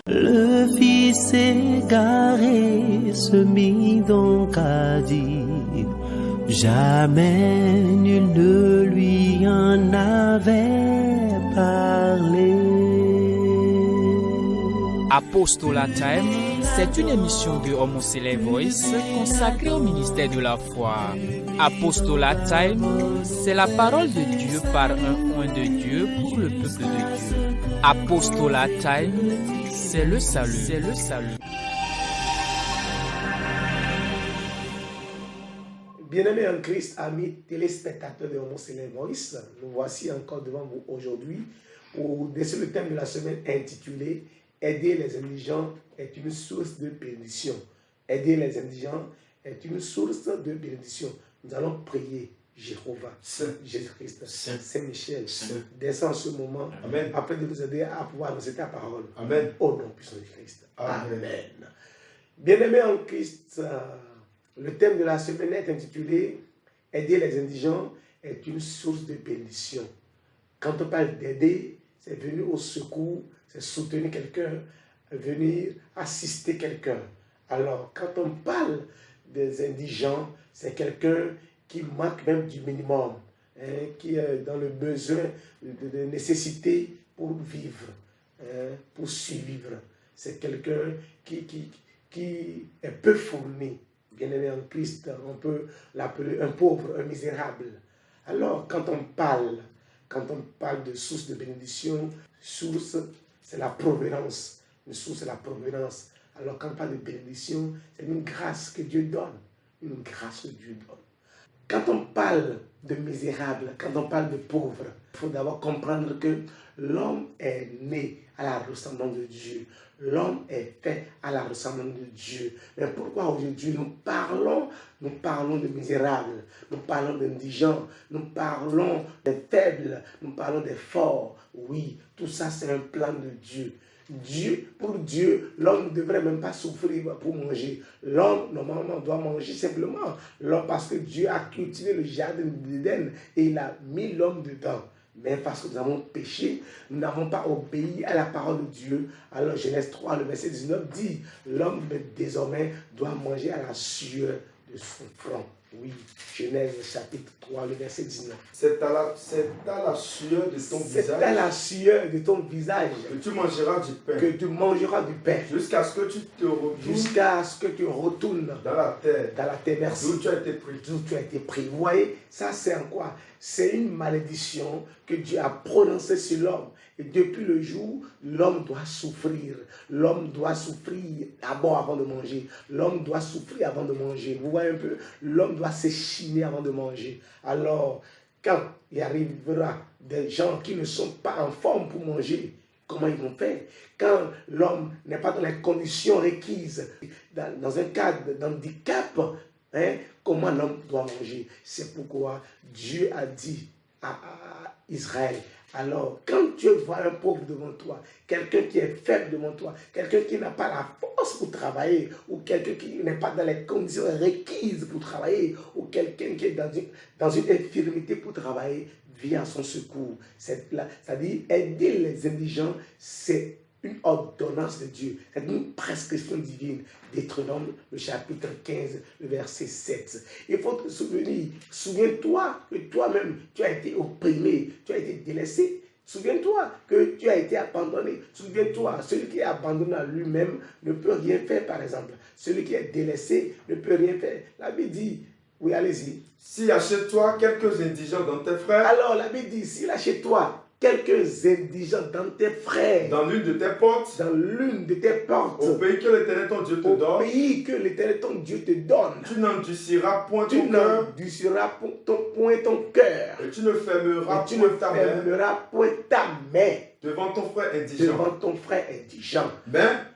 Le fils égaré se mit donc à dire, jamais nul ne lui en avait parlé. Apostolat Time, c'est une émission de Homocélé Voice consacrée au ministère de la foi. Apostolat Time, c'est la parole de Dieu par un oint de Dieu pour le peuple de Dieu. Apostolat Time, c'est le salut. C'est le salut. Bien-aimés en Christ, amis téléspectateurs de Homocélé Voice, nous voici encore devant vous aujourd'hui où c'est le thème de la semaine intitulé Aider les indigents est une source de bénédiction. Aider les indigents est une source de bénédiction. Nous allons prier Jéhovah, Jésus-Christ, Saint-Michel, descends en ce moment, Amen. Afin de nous aider à pouvoir annoncer ta parole. Amen. Au nom puissant de Christ. Amen. Amen. Bien-aimés en Christ, le thème de la semaine est intitulé Aider les indigents est une source de bénédiction. Quand on parle d'aider, c'est venir au secours, c'est soutenir quelqu'un, venir assister quelqu'un. Alors, quand on parle des indigents, c'est quelqu'un qui manque même du minimum, qui est dans le besoin de nécessité pour vivre, pour survivre. C'est quelqu'un qui est peu fourni. Bien-aimé en Christ, on peut l'appeler un pauvre, un misérable. Alors, quand on parle de source de bénédiction, source, c'est la provenance. Une source, c'est la provenance. Alors, quand on parle de bénédiction, c'est une grâce que Dieu donne. Une grâce que Dieu donne. Quand on parle de misérable, quand on parle de pauvre, il faut d'abord comprendre que l'homme est né à la ressemblance de Dieu. L'homme est fait à la ressemblance de Dieu. Mais pourquoi aujourd'hui nous parlons de misérables, nous parlons d'indigents, nous parlons des faibles, nous parlons des forts. Oui, tout ça c'est un plan de Dieu. Pour Dieu, l'homme ne devrait même pas souffrir pour manger. L'homme, normalement, doit manger simplement. Parce que Dieu a cultivé le jardin d'Éden et il a mis l'homme dedans. Mais parce que nous avons péché, nous n'avons pas obéi à la parole de Dieu. Alors Genèse 3, le verset 19 dit, l'homme désormais doit manger à la sueur de son front. Oui, Genèse chapitre 3, le verset 19. C'est à la sueur de ton visage. C'est à la sueur de ton visage. Que tu mangeras du pain. Que tu mangeras du pain. Jusqu'à ce que tu te retournes. Jusqu'à ce que tu retournes. Dans la terre. Dans la terre, merci. D'où tu as été pris. D'où tu as été pris. Vous voyez, ça c'est en quoi? C'est une malédiction que Dieu a prononcée sur l'homme. Et depuis le jour, l'homme doit souffrir. L'homme doit souffrir d'abord avant de manger. L'homme doit souffrir avant de manger. Vous voyez un peu? L'homme doit s'échiner avant de manger. Alors, quand il arrivera des gens qui ne sont pas en forme pour manger, comment ils vont faire? Quand l'homme n'est pas dans les conditions requises, dans un cadre d'handicap, comment l'homme doit manger? C'est pourquoi Dieu a dit à Israël, alors quand tu vois un pauvre devant toi, quelqu'un qui est faible devant toi, quelqu'un qui n'a pas la force pour travailler, ou quelqu'un qui n'est pas dans les conditions requises pour travailler, ou quelqu'un qui est dans une infirmité pour travailler, viens à son secours. C'est-à-dire aider les indigents, c'est une ordonnance de Dieu, c'est une prescription divine. Deutéronome, le chapitre 15, le verset 7. Il faut te souvenir, souviens-toi que toi-même, tu as été opprimé, tu as été délaissé. Souviens-toi que tu as été abandonné. Souviens-toi, celui qui est abandonné à lui-même ne peut rien faire, par exemple. Celui qui est délaissé ne peut rien faire. La Bible dit, oui, allez-y. S'il y a chez toi quelques indigents dans tes frères. Alors, la Bible dit, s'il y a chez toi quelques indigents dans tes frères, dans l'une de tes portes, au pays que l'Éternel ton Dieu te donne, au pays que l'Éternel ton Dieu te donne, tu n'endurciras point ton cœur, point ton cœur, et tu ne fermeras point ta main devant ton frère indigent.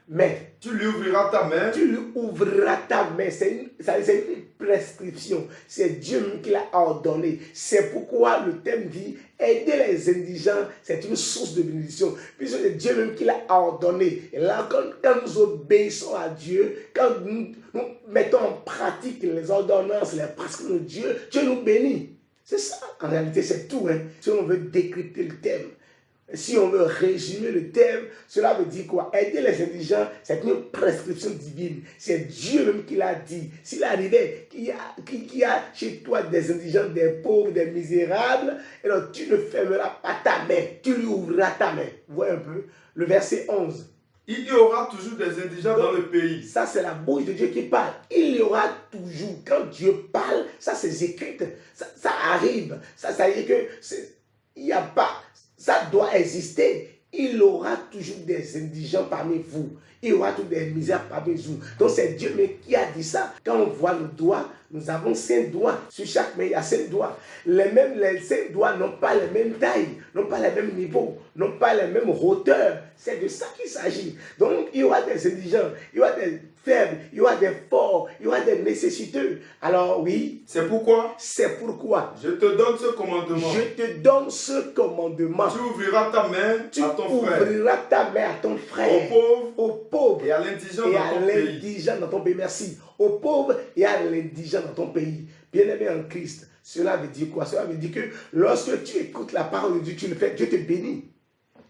Mais tu lui ouvriras ta main. Tu lui ouvriras ta main. C'est une prescription. C'est Dieu même qui l'a ordonné. C'est pourquoi le thème dit aider les indigents, c'est une source de bénédiction. Puisque c'est Dieu même qui l'a ordonné. Et là, quand nous obéissons à Dieu, quand nous mettons en pratique les ordonnances, les prescriptions de Dieu, Dieu nous bénit. C'est ça. En réalité, c'est tout. Si on veut décrypter le thème. si on veut résumer le thème, cela veut dire quoi? Aider les indigents, c'est une prescription divine. C'est Dieu même qui l'a dit. S'il arrivait qu'il y a chez toi des indigents, des pauvres, des misérables, alors tu ne fermeras pas ta main, tu lui ouvriras ta main. Vous voyez un peu? Le verset 11. Il y aura toujours des indigents dans le pays. Ça, c'est la bouche de Dieu qui parle. Il y aura toujours. Quand Dieu parle, ça c'est écrit. Ça arrive. Ça veut dire que il n'y a pas. Ça doit exister. Il y aura toujours des indigents parmi vous. Il y aura toujours des misères parmi vous. Donc c'est Dieu mais qui a dit ça. Quand on voit le doigt, nous avons 5 doigts. Sur chaque main, il y a 5 doigts. Les 5 doigts n'ont pas les mêmes tailles, n'ont pas les mêmes niveaux, n'ont pas les mêmes hauteurs. C'est de ça qu'il s'agit. Donc il y aura des indigents, il y aura des faibles, il y aura des forts, il y aura des nécessiteux. Alors oui. C'est pourquoi? C'est pourquoi. Je te donne ce commandement. Je te donne ce commandement. Tu ouvriras ta main à ton frère. Tu ouvriras ta main à ton frère. Aux pauvres. Et à l'indigent dans ton pays. Merci. Aux pauvres et à l'indigent dans ton pays. Bien-aimé en Christ, cela veut dire quoi? Cela veut dire que lorsque tu écoutes la parole de Dieu, tu le fais, Dieu te bénit.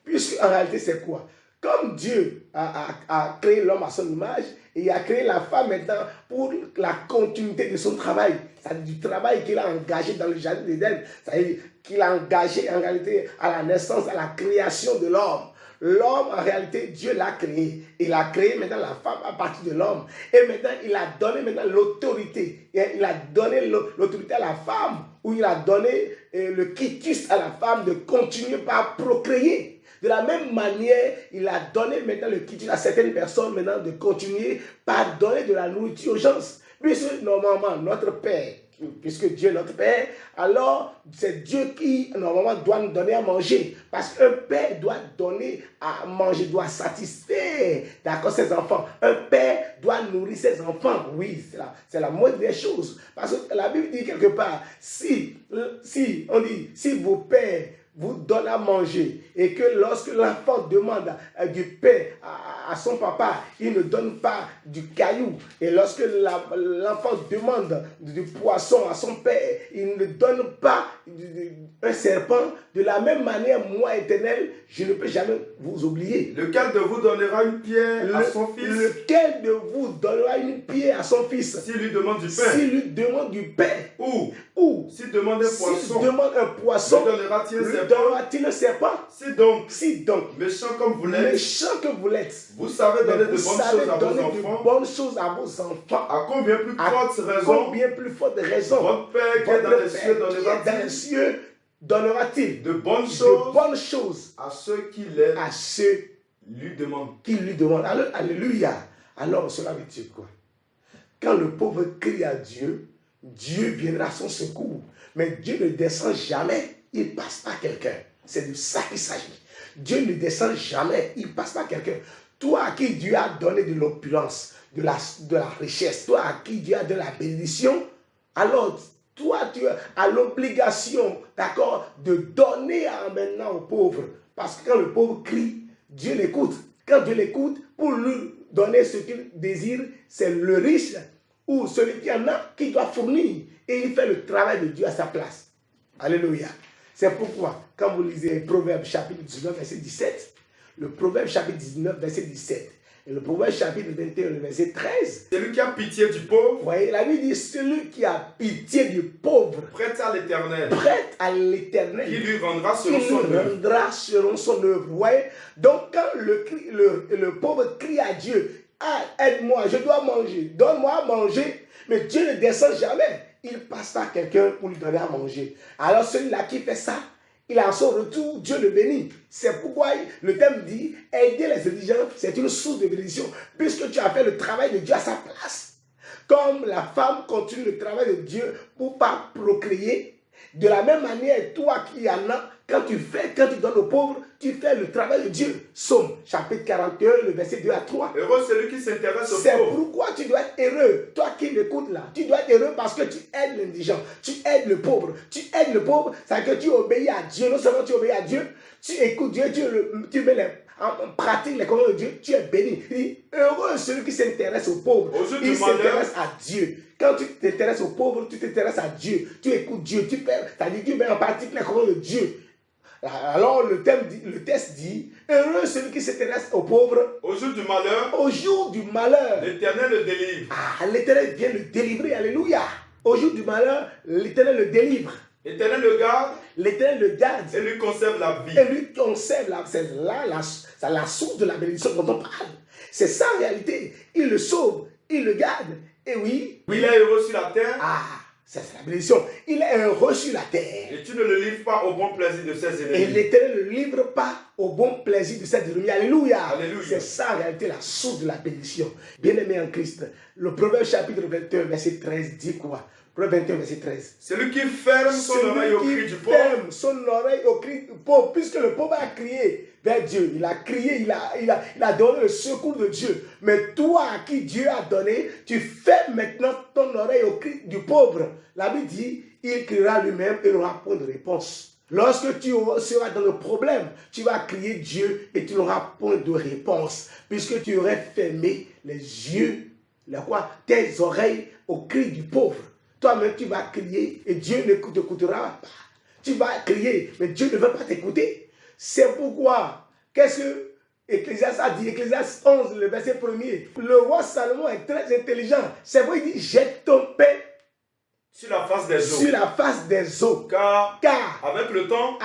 Puisque en réalité, c'est quoi? Comme Dieu a créé l'homme à son image, et il a créé la femme maintenant pour la continuité de son travail. C'est-à-dire du travail qu'il a engagé dans le jardin d'Éden. C'est-à-dire qu'il a engagé en réalité à la naissance, à la création de l'homme. L'homme, en réalité, Dieu l'a créé. Il a créé maintenant la femme à partir de l'homme. Et maintenant, il a donné maintenant l'autorité. Il a donné l'autorité à la femme, ou il a donné le quitus à la femme de continuer par procréer. De la même manière, il a donné maintenant le quitus à certaines personnes maintenant de continuer par donner de la nourriture aux gens. Puisque normalement, notre Père, puisque Dieu est notre Père, alors c'est Dieu qui normalement doit nous donner à manger. Parce qu'un Père doit donner à manger, doit satisfaire, d'accord, ses enfants. Un Père doit nourrir ses enfants. Oui, c'est la moindre des choses. Parce que la Bible dit quelque part, si vos pères vous donne à manger et que lorsque l'enfant demande du pain à son papa, il ne donne pas du caillou. Et lorsque l'enfant demande du poisson à son père, il ne donne pas un serpent. De la même manière, moi, Éternel, je ne peux jamais vous oublier. Lequel de vous donnera une pierre à son fils? Lequel de vous donnera une pierre à son fils? S'il lui demande du pain. S'il lui demande du pain. Ou s'il demande un poisson. S'il demande un poisson. Donnera-t-il un serpent? Si donc, méchant comme vous l'êtes, vous savez donner de bonnes choses à vos enfants. À combien plus forte raison, votre Père qui est dans les cieux donnera-t-il de bonnes choses à ceux qui lui demandent. Alléluia. Alors cela veut dire quoi? Quand le pauvre crie à Dieu, Dieu viendra à son secours. Mais Dieu ne descend jamais, il passe par quelqu'un. C'est de ça qu'il s'agit. Dieu ne descend jamais, il passe par quelqu'un. Toi à qui Dieu a donné de l'opulence, de la richesse, toi à qui Dieu a donné la bénédiction, alors toi tu as l'obligation, d'accord, de donner maintenant aux pauvres. Parce que quand le pauvre crie, Dieu l'écoute. Quand Dieu l'écoute, pour lui donner ce qu'il désire, c'est le riche ou celui qui en a qui doit fournir. Et il fait le travail de Dieu à sa place. Alléluia. C'est pourquoi, quand vous lisez Proverbe chapitre 19, verset 17, le Proverbe chapitre 19, verset 17, et le Proverbe chapitre 21, verset 13. Celui qui a pitié du pauvre. Vous voyez, la Bible dit, celui qui a pitié du pauvre. Prête à l'Éternel. Prête à l'Éternel. Qui lui rendra selon son œuvre. Vous voyez, donc quand le pauvre crie à Dieu, ah, aide-moi, je dois manger, donne-moi à manger, mais Dieu ne descend jamais. Il passe par quelqu'un pour lui donner à manger. Alors celui-là qui fait ça, il a son retour, Dieu le bénit. C'est pourquoi le thème dit, aider les indigents, c'est une source de bénédiction, puisque tu as fait le travail de Dieu à sa place. Comme la femme continue le travail de Dieu pour pas procréer, de la même manière, toi qui en as, quand tu donnes aux pauvres, tu fais le travail de Dieu. Somme, chapitre 41, le verset 2 à 3. Heureux celui qui s'intéresse aux pauvres. C'est pourquoi tu dois être heureux. Toi qui m'écoutes là, tu dois être heureux parce que tu aides l'indigent, tu aides le pauvre. Tu aides le pauvre, c'est-à-dire que tu obéis à Dieu. Non seulement tu obéis à Dieu, tu écoutes Dieu, tu mets en pratique les commandements de Dieu, tu es béni. Il dit, heureux celui qui s'intéresse aux pauvres. Il s'intéresse à Dieu. Quand tu t'intéresses aux pauvres, tu t'intéresses à Dieu. Tu écoutes Dieu, c'est-à-dire tu mets en pratique les commandements de Dieu. Alors le texte dit, heureux celui qui s'intéresse aux pauvres. Au jour du malheur. Au jour du malheur. L'Éternel le délivre. Ah, l'Éternel vient le délivrer, alléluia. Au jour du malheur, l'Éternel le délivre. L'Éternel le garde. L'Éternel le garde. Et lui conserve la vie. Et lui conserve la vie. C'est là la source de la bénédiction dont on parle. C'est ça en réalité. Il le sauve, il le garde. Et oui. Il est heureux sur la terre. Ah, c'est la bénédiction. Il est heureux sur la terre. Et tu ne le livres pas au bon plaisir de ses ennemis. Et l'Éternel ne le livre pas au bon plaisir de ses ennemis. Alléluia. Alléluia. C'est ça en réalité la source de la bénédiction. Bien-aimé en Christ. Le Proverbe chapitre 21, verset 13 dit quoi? Proverbe 21, verset 13. Celui qui ferme son oreille au cri du pauvre. Ferme son oreille au cri du pauvre, puisque le pauvre a crié vers Dieu. Il a crié, il a donné le secours de Dieu. Mais toi à qui Dieu a donné, tu fermes maintenant ton oreille au cri du pauvre. La Bible dit, il criera lui-même et n'aura point de réponse. Lorsque tu seras dans le problème, tu vas crier Dieu et tu n'auras point de réponse, puisque tu aurais fermé les yeux, tes oreilles au cri du pauvre. Toi-même, tu vas crier et Dieu ne t'écoutera pas. Tu vas crier, mais Dieu ne veut pas t'écouter. C'est pourquoi, qu'est-ce que Ecclésiaste a dit, Ecclésiaste 11, le verset 1er. Le roi Salomon est très intelligent. C'est pourquoi il dit, jette ton pain sur la face des eaux. Sur la face des eaux. Car avec le temps,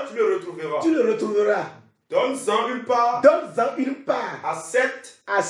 tu le retrouveras. Tu le retrouveras. Donne-en une part. Donne-en une part. À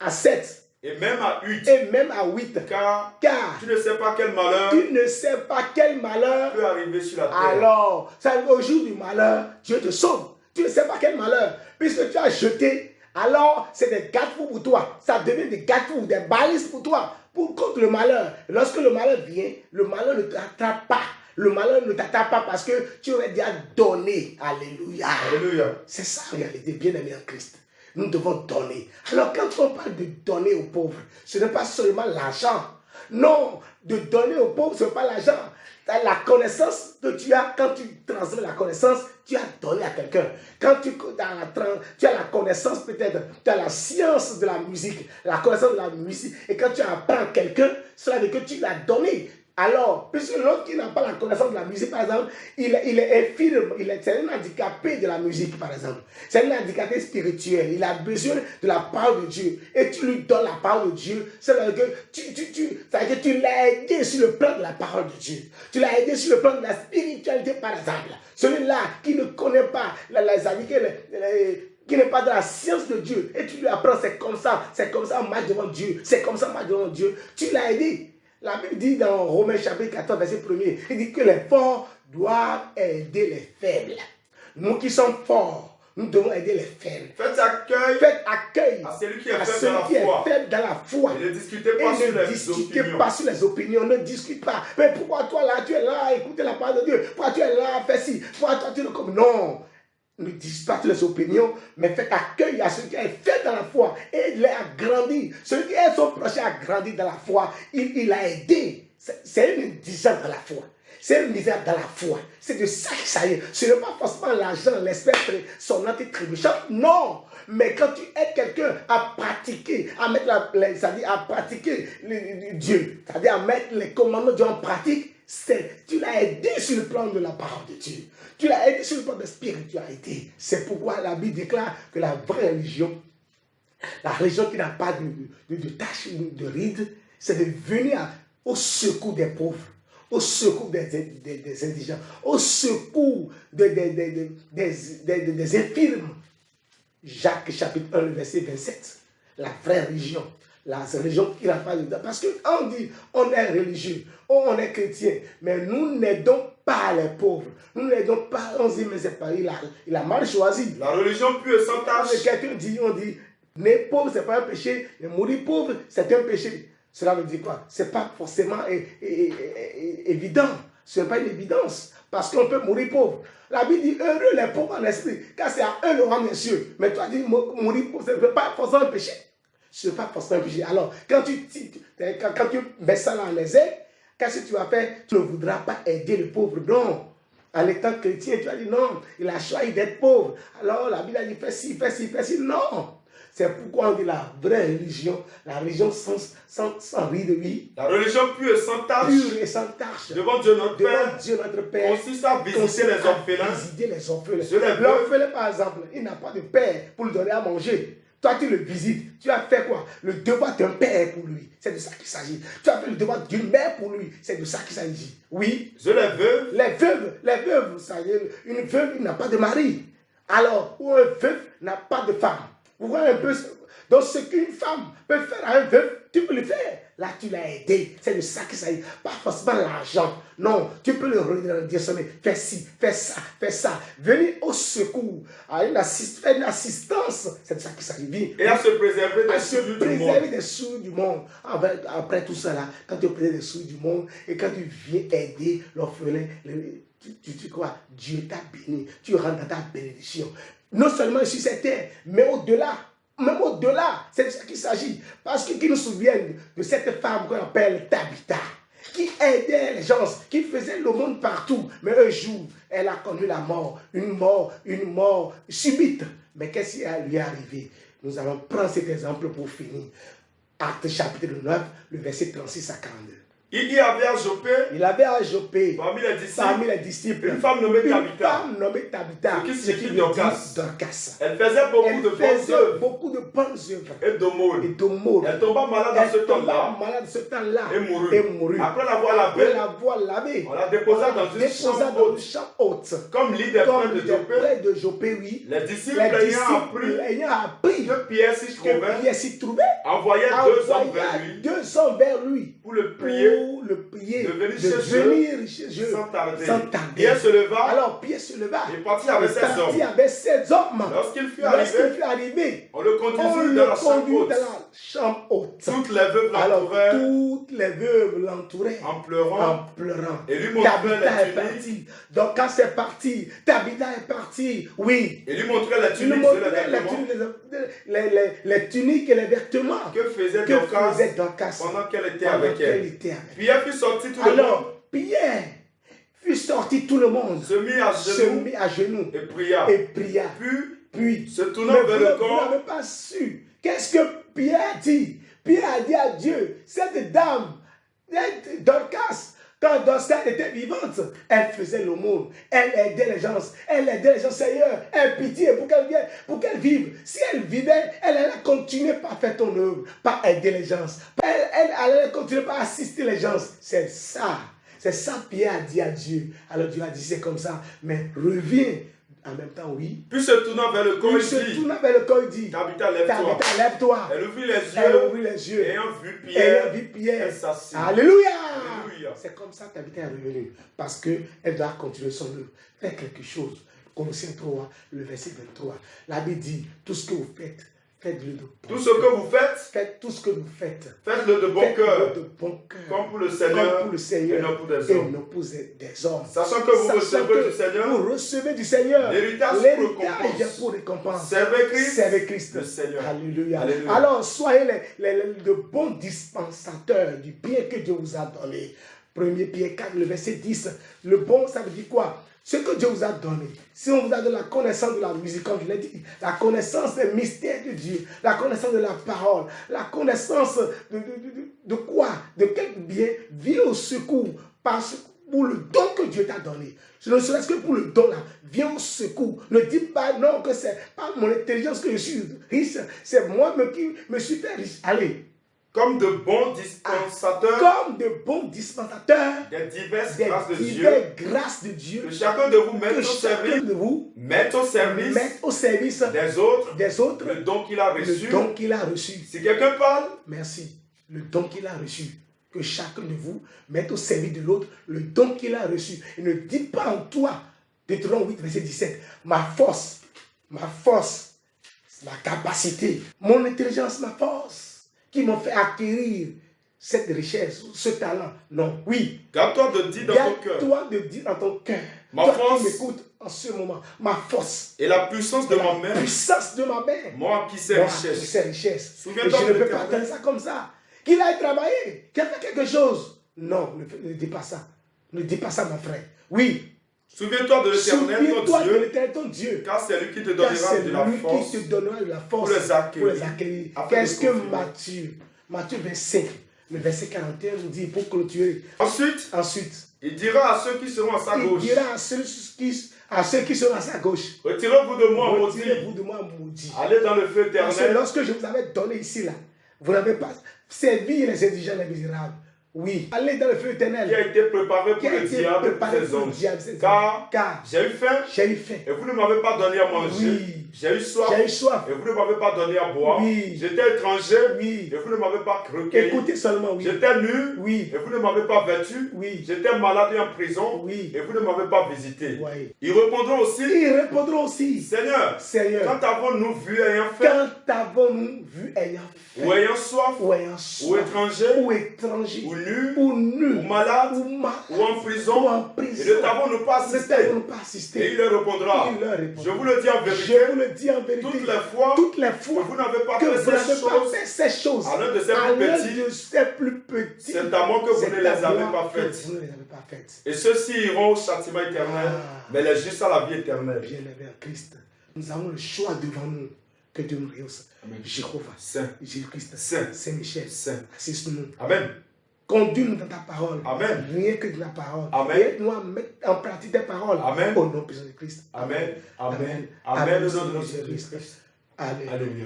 7. Et même à 8. Et même à 8. Car tu ne sais pas quel malheur. Tu ne sais pas quel malheur peut arriver sur la terre. Alors, au jour du malheur, Dieu te sauve. Tu ne sais pas quel malheur. Puisque tu as jeté, alors c'est des garde-fous pour toi. Ça devient des garde-fous, des balises pour toi. Contre le malheur. Lorsque le malheur vient, le malheur ne t'attrape pas. Le malheur ne t'attrape pas parce que tu aurais déjà donné. Alléluia. Alléluia. C'est ça en réalité, bien-aimé en Christ. Nous devons donner. Alors quand on parle de donner aux pauvres, ce n'est pas seulement l'argent. Non, de donner aux pauvres, ce n'est pas l'argent. La connaissance que tu as, quand tu transmets la connaissance, tu as donné à quelqu'un. Quand tu as la connaissance peut-être, tu as la science de la musique, la connaissance de la musique, et quand tu apprends quelqu'un, cela veut dire que tu l'as donné. Alors, puisque l'autre qui n'a pas la connaissance de la musique, par exemple, il est infirme, c'est un handicapé de la musique, par exemple. C'est un handicapé spirituel. Il a besoin de la parole de Dieu. Et tu lui donnes la parole de Dieu. C'est-à-dire que tu l'as aidé sur le plan de la parole de Dieu. Tu l'as aidé sur le plan de la spiritualité, par exemple. Celui-là qui ne connaît pas qui n'est pas dans la science de Dieu. Et tu lui apprends, c'est comme ça, on marche devant Dieu. C'est comme ça, on marche devant Dieu. Tu l'as aidé. La Bible dit dans Romains chapitre 14, verset 1er, il dit que les forts doivent aider les faibles. Nous qui sommes forts, nous devons aider les faibles. Faites accueil à celui qui est faible dans la foi. Et ne discutez pas sur les opinions. Ne discute pas. Mais pourquoi toi là, tu es là à écouter la parole de Dieu? Pourquoi tu es là à faire ci? Pourquoi toi tu es comme... Non. Ne dites pas toutes les opinions, mais faites accueil à celui qui est fait dans la foi et il a grandi. Celui qui est son prochain a grandi dans la foi, il a aidé. C'est une indigence dans la foi. C'est une misère dans la foi. C'est de ça qu'il s'agit. Ce n'est pas forcément l'argent, l'espèce, son anti-trébuchant. Non. Mais quand tu aides quelqu'un à pratiquer, c'est-à-dire à pratiquer Dieu, c'est-à-dire à mettre les commandements de Dieu en pratique, tu l'as aidé sur le plan de la parole de Dieu. Tu l'as aidé sur le plan de la spiritualité. C'est pourquoi la Bible déclare que la vraie religion, la religion qui n'a pas de taches ou de rides, c'est de venir au secours des pauvres, au secours des indigents, au secours des infirmes. Jacques chapitre 1, verset 27. La vraie religion. La religion qui n'a pas de... Parce qu'on dit, on est religieux, on est chrétien, mais nous n'aidons pas les pauvres. Nous n'aidons pas, on dit, mais c'est pas, il a mal choisi. La religion pure et sans tâche. Quelqu'un dit, on dit, naître pauvre, c'est pas un péché, mais mourir pauvre, c'est un péché. Cela veut dire quoi? C'est pas forcément évident. Ce n'est pas une évidence. Parce qu'on peut mourir pauvre. La Bible dit, heureux les pauvres en esprit, car c'est à eux le roi, messieurs. Mais toi, tu dis, mourir pauvre, ce n'est pas forcément un péché. Ce n'est pas forcément un péché. Alors, quand tu mets ça dans les ailes, qu'est-ce que tu vas faire? Tu ne voudras pas aider le pauvre. Non. En étant chrétien, tu vas dire non, il a choisi d'être pauvre. Alors, la Bible a dit, fais ci, fais ci, fais ci. Non. C'est pourquoi on dit la vraie religion, la religion sans ride, oui. La religion pure et sans tâche. Pure et sans tâche. Devant Dieu notre Père. Consiste à visiter les orphelins. Visiter les orphelins. L'orphelin, par exemple, il n'a pas de père pour lui donner à manger. Toi, tu le visites. Tu as fait quoi? Le devoir d'un père pour lui. C'est de ça qu'il s'agit. Tu as fait le devoir d'une mère pour lui. C'est de ça qu'il s'agit. Oui. Les veuves. Les veuves, ça veut dire, une veuve, il n'a pas de mari. Alors, ou un veuf n'a pas de femme. Vous voyez un peu. Donc, ce qu'une femme peut faire à un veuf, tu peux le faire. Là, tu l'as aidé. C'est de ça qu'il s'agit. Pas forcément l'argent. Non, tu peux le redire. Fais ci, fais ça. Venir au secours, à une assistance. C'est de ça qu'il s'agit. Et à se préserver des souillures du monde. Après tout ça, là, quand tu préserves des souillures du monde et quand tu viens aider l'orphelin, tu crois, Dieu t'a béni. Tu rentres dans ta bénédiction. Non seulement sur cette terre, mais au-delà. Même au-delà, c'est de ça qu'il s'agit. Parce qu'ils nous souviennent de cette femme qu'on appelle Tabitha, qui aidait les gens, qui faisait le monde partout. Mais un jour, elle a connu la mort, une mort subite. Mais qu'est-ce qui lui est arrivé? Nous allons prendre cet exemple pour finir. Actes chapitre 9, le verset 36 à 42. Il y avait à Joppé, parmi les disciples, une femme nommée Tabitha, qui signifie Dorcas. Elle faisait beaucoup de bonnes œuvres et d'aumônes. Elle tomba malade dans ce temps-là et mourut. Après l'avoir lavée, on la déposa dans une chambre haute, comme lit des frères de Joppé. Oui. Les disciples ayant appris que Pierre s'y trouvait, envoyaient 2 hommes vers lui pour le prier. De venir chez eux sans tarder. Pierre se leva. Alors Pierre se leva. Et partit avec ses hommes. Lorsqu'il fut arrivé, on le conduisit dans la chambre haute. Toutes les veuves l'entouraient. En pleurant. Et lui montrait les tuniques. Donc quand c'est parti, Tabitha est parti. Oui. Et lui montrait les tuniques les tuniques et les vêtements. Que faisait Dorcas pendant qu'elle était avec elle. Pierre fut sorti tout le monde. Pierre fut sorti tout le monde. Se mit à genoux. Et pria. Puis se tournant vers le corps. Vous n'avez pas su. Qu'est-ce que Pierre a dit? Pierre a dit à Dieu, cette dame, Dorcas, quand Dorcas était vivante, elle faisait l'aumône, elle aidait les gens, Seigneur, aie pitié pour qu'elle vive. Si elle vivait, elle allait continuer par faire ton œuvre, par aider les gens. Elle allait continuer par assister les gens. C'est ça Pierre a dit à Dieu. Alors Dieu a dit, c'est comme ça, mais reviens. En même temps, oui. Puis se tournant vers le corps, il dit, Tabitha, lève-toi. Elle ouvrit les yeux. Ayant vu Pierre, elle s'assit. Alléluia. C'est comme ça que Tabitha est revenue. Parce qu'elle doit continuer son œuvre. Faire quelque chose. Colossiens 3, le verset 23. La Bible dit, tout ce que vous faites, faites-le de bon cœur. Tout ce que vous faites, faites tout ce que vous faites. Faites-le de bon cœur. Comme pour le Seigneur. Et non pour des hommes. Sachant que vous recevez du Seigneur. L'héritage pour récompense. Servez Christ. Le Seigneur. Alléluia. Alors, soyez de bons dispensateurs du bien que Dieu vous a donné. 1 Pierre 4, le verset 10. Le bon, ça veut dire quoi? Ce que Dieu vous a donné. Si on vous a donné la connaissance de la musique, comme je l'ai dit, la connaissance des mystères de Dieu, la connaissance de la parole, la connaissance de quoi? De quel bien? Viens au secours pour le don que Dieu t'a donné. Ne serait-ce que pour le don là, viens au secours. Ne dis pas non que c'est pas mon intelligence que je suis riche, c'est moi qui me suis fait riche. Allez. Comme de bons dispensateurs. Des diverses grâces de Dieu. Que chacun de vous mette au service des autres. Le don qu'il a reçu. Si quelqu'un parle. Merci. Le don qu'il a reçu. Que chacun de vous mette au service de l'autre le don qu'il a reçu. Et ne dis pas en toi, Deutéronome 8, verset 17, ma force, ma capacité, mon intelligence, ma force, qui m'ont fait acquérir cette richesse, ce talent. Non, oui. Garde-toi de dire dans ton cœur. Ma force. Qui m'écoute en ce moment. Ma force. Et la puissance de ma main. Moi qui sais richesse. Souviens-toi je ne peux pas attendre ça comme ça. Qu'il aille travailler, qu'il a fait quelque chose. Non, ne dis pas ça. Ne dis pas ça, mon frère. Oui, Souviens-toi de l'Éternel, ton Dieu. Car c'est lui qui te donnera de la force pour les accueillir. Qu'est-ce que Matthieu 25, le verset 41 nous dit pour clôturer. Ensuite, il dira à ceux qui seront à sa gauche. Il dira à ceux qui seront à sa gauche. Retirez-vous de moi, maudit. Allez dans le feu éternel. Parce que lorsque je vous avais donné ici, là, vous n'avez pas servi les indigents, les misérables. Oui. Allez dans le feu éternel. Qui a été préparé pour le diable et ses hommes. Car j'ai eu faim. Et vous ne m'avez pas donné à manger. Oui. J'ai eu soif. Et vous ne m'avez pas donné à boire. Oui. J'étais étranger. Oui. Et vous ne m'avez pas recueilli. Écoutez seulement, oui. J'étais nu. Oui. Et vous ne m'avez pas vêtu. Oui. J'étais malade et en prison. Oui. Et vous ne m'avez pas visité. Oui. Ils répondront aussi. Seigneur. Quand avons-nous vu ayant faim? Ou ayant soif? Ou étranger? Ou nu? Ou malade? Ou en prison? Et ne t'avons-nous pas assisté? Et il leur répondra. Je vous le dis en vérité. Toutes les fois que vous n'avez pas fait ces choses à l'un de ces plus petits, c'est à moi que vous ne les avez pas faites. Et ceux-ci iront au châtiment éternel, mais les justes à la vie éternelle. Bien-aimé en Christ, nous avons le choix devant nous. Que Dieu nous réussisse. Jéhovah, Saint, Jésus-Christ, Saint, Saint-Michel, Saint, assiste-nous. Amen. Conduis-nous dans ta parole. Amen. Rien que de la parole. Amen. Aide-nous à mettre en pratique tes paroles. Amen. Au nom puissant de Christ. Amen. Amen. Amen. Au nom de notre Jésus-Christ. Alléluia.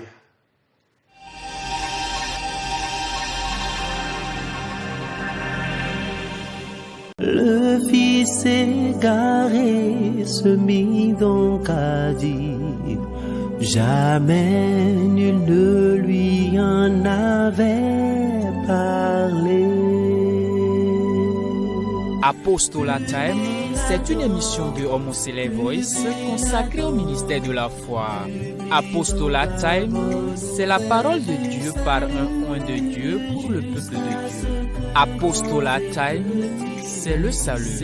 Le fils égaré se mit donc à dire, jamais nul ne lui en avait parlé. Apostolat Time, c'est une émission de Homoselect Voice consacrée au ministère de la foi. Apostolat Time, c'est la parole de Dieu par un oint de Dieu pour le peuple de Dieu. Apostolat Time, c'est le salut.